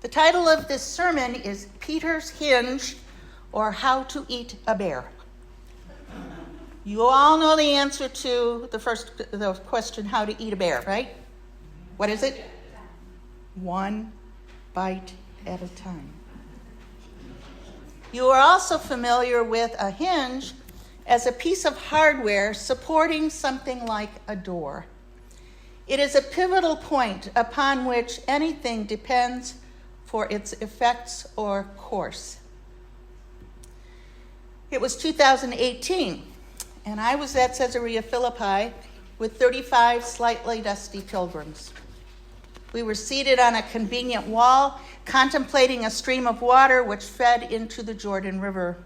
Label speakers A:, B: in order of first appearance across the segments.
A: The title of this sermon is Peter's Hinge, or How to Eat a Bear. You all know the answer to the question, how to eat a bear, right? What is it? One bite at a time. You are also familiar with a hinge as a piece of hardware supporting something like a door. It is a pivotal point upon which anything depends for its effects or course. It was 2018, and I was at Caesarea Philippi with 35 slightly dusty pilgrims. We were seated on a convenient wall, contemplating a stream of water which fed into the Jordan River.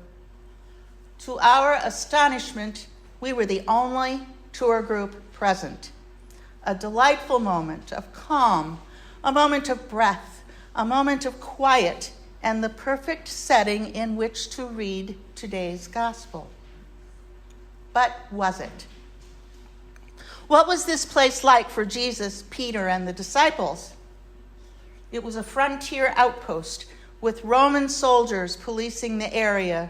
A: To our astonishment, we were the only tour group present. A delightful moment of calm, a moment of breath, a moment of quiet, and the perfect setting in which to read today's gospel. But was it? What was this place like for Jesus, Peter, and the disciples? It was a frontier outpost with Roman soldiers policing the area,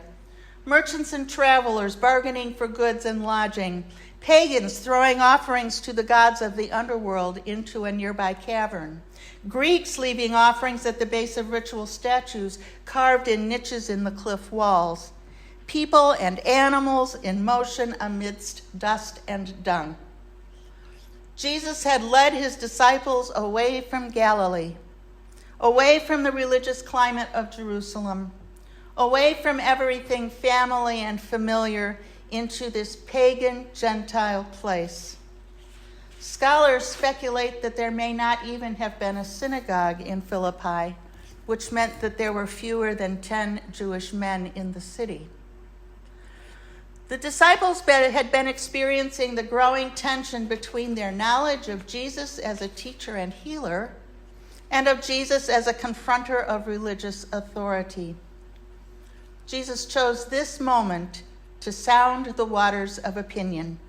A: merchants and travelers bargaining for goods and lodging, pagans throwing offerings to the gods of the underworld into a nearby cavern, Greeks leaving offerings at the base of ritual statues carved in niches in the cliff walls, people and animals in motion amidst dust and dung. Jesus had led his disciples away from Galilee, away from the religious climate of Jerusalem, away from everything family and familiar into this pagan Gentile place. Scholars speculate that there may not even have been a synagogue in Philippi, which meant that there were fewer than 10 Jewish men in the city. The disciples had been experiencing the growing tension between their knowledge of Jesus as a teacher and healer and of Jesus as a confronter of religious authority. Jesus chose this moment to sound the waters of opinion,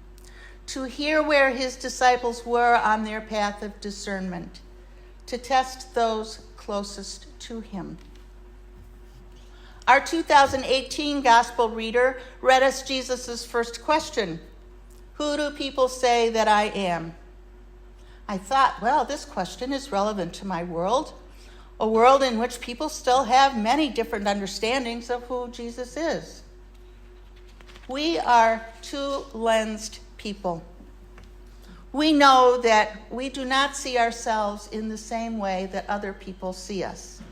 A: to hear where his disciples were on their path of discernment, to test those closest to him. Our 2018 gospel reader read us Jesus' first question: who do people say that I am? I thought, well, this question is relevant to my world, a world in which people still have many different understandings of who Jesus is. We are two-lensed people. We know that we do not see ourselves in the same way that other people see us.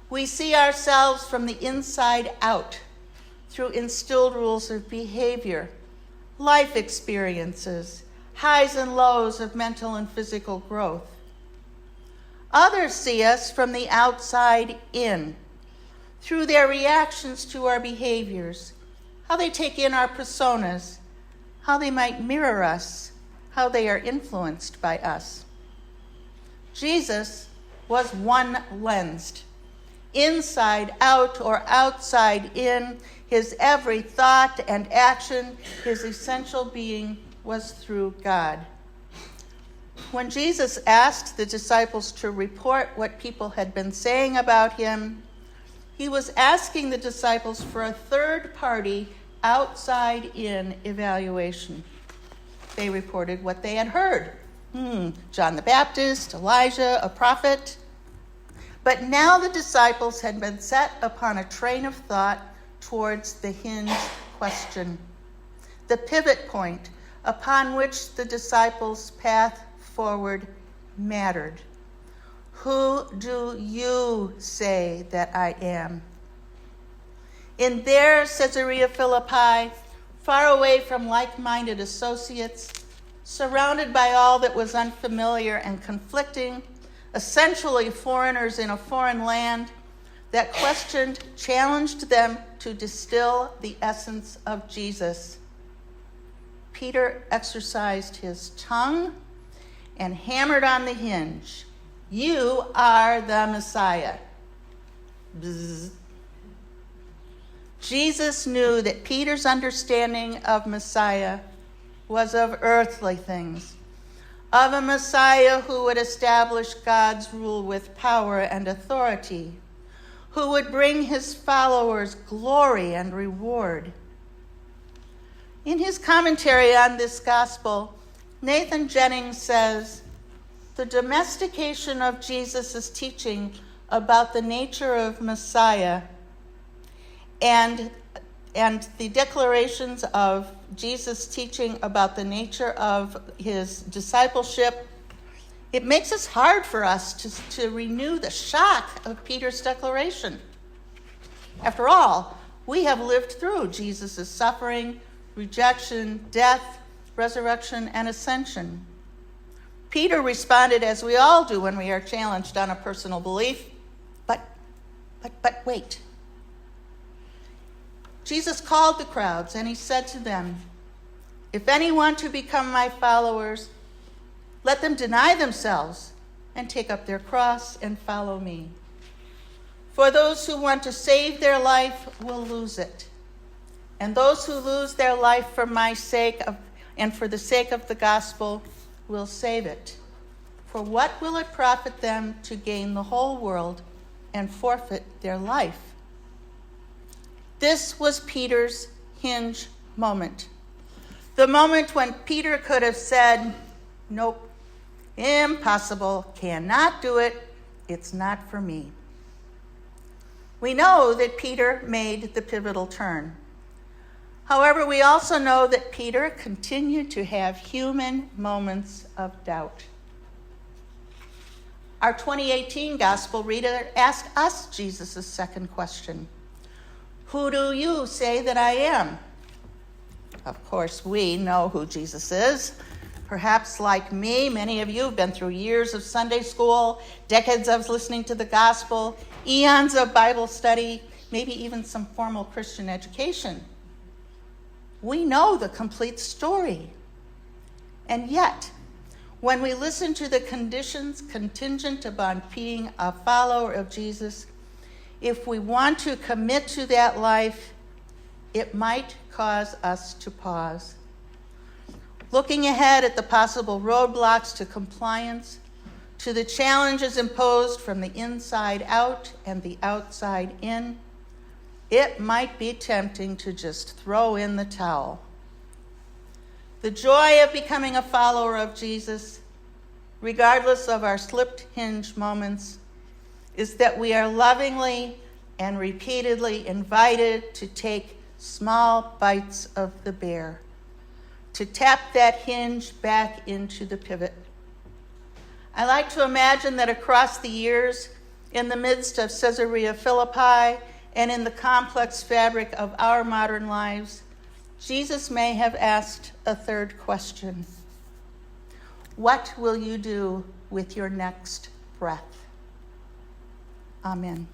A: We see ourselves from the inside out through instilled rules of behavior, life experiences, highs and lows of mental and physical growth. Others see us from the outside in, through their reactions to our behaviors, how they take in our personas, how they might mirror us, how they are influenced by us. Jesus was one-lensed, inside out or outside in. His every thought and action, his essential being was through God. When Jesus asked the disciples to report what people had been saying about him, he was asking the disciples for a third-party, outside-in evaluation. They reported what they had heard. John the Baptist, Elijah, a prophet. But now the disciples had been set upon a train of thought towards the hinge question, the pivot point upon which the disciples' path forward mattered. Who do you say that I am? In their Caesarea Philippi, far away from like-minded associates, surrounded by all that was unfamiliar and conflicting, essentially foreigners in a foreign land, that question challenged them to distill the essence of Jesus. Peter exercised his tongue and hammered on the hinge. You are the Messiah. Bzz. Jesus knew that Peter's understanding of Messiah was of earthly things, of a Messiah who would establish God's rule with power and authority, who would bring his followers glory and reward. In his commentary on this gospel, Nathan Jennings says, the domestication of Jesus' teaching about the nature of Messiah and the declarations of Jesus' teaching about the nature of his discipleship, it makes it hard for us to renew the shock of Peter's declaration. After all, we have lived through Jesus' suffering, rejection, death, resurrection, and ascension. Peter responded as we all do when we are challenged on a personal belief, but wait. Jesus called the crowds and he said to them, if any want to become my followers, let them deny themselves and take up their cross and follow me. For those who want to save their life will lose it. And those who lose their life for my sake and for the sake of the gospel will save it. For what will it profit them to gain the whole world and forfeit their life? This was Peter's hinge moment. The moment when Peter could have said, nope, impossible, cannot do it, it's not for me. We know that Peter made the pivotal turn. However, we also know that Peter continued to have human moments of doubt. Our 2018 gospel reader asked us Jesus' second question. Who do you say that I am? Of course, we know who Jesus is. Perhaps like me, many of you have been through years of Sunday school, decades of listening to the gospel, eons of Bible study, maybe even some formal Christian education. We know the complete story. And yet, when we listen to the conditions contingent upon being a follower of Jesus, if we want to commit to that life, it might cause us to pause. Looking ahead at the possible roadblocks to compliance, to the challenges imposed from the inside out and the outside in, it might be tempting to just throw in the towel. The joy of becoming a follower of Jesus, regardless of our slipped hinge moments, is that we are lovingly and repeatedly invited to take small bites of the bear, to tap that hinge back into the pivot. I like to imagine that across the years, in the midst of Caesarea Philippi and in the complex fabric of our modern lives, Jesus may have asked a third question. What will you do with your next breath? Amen.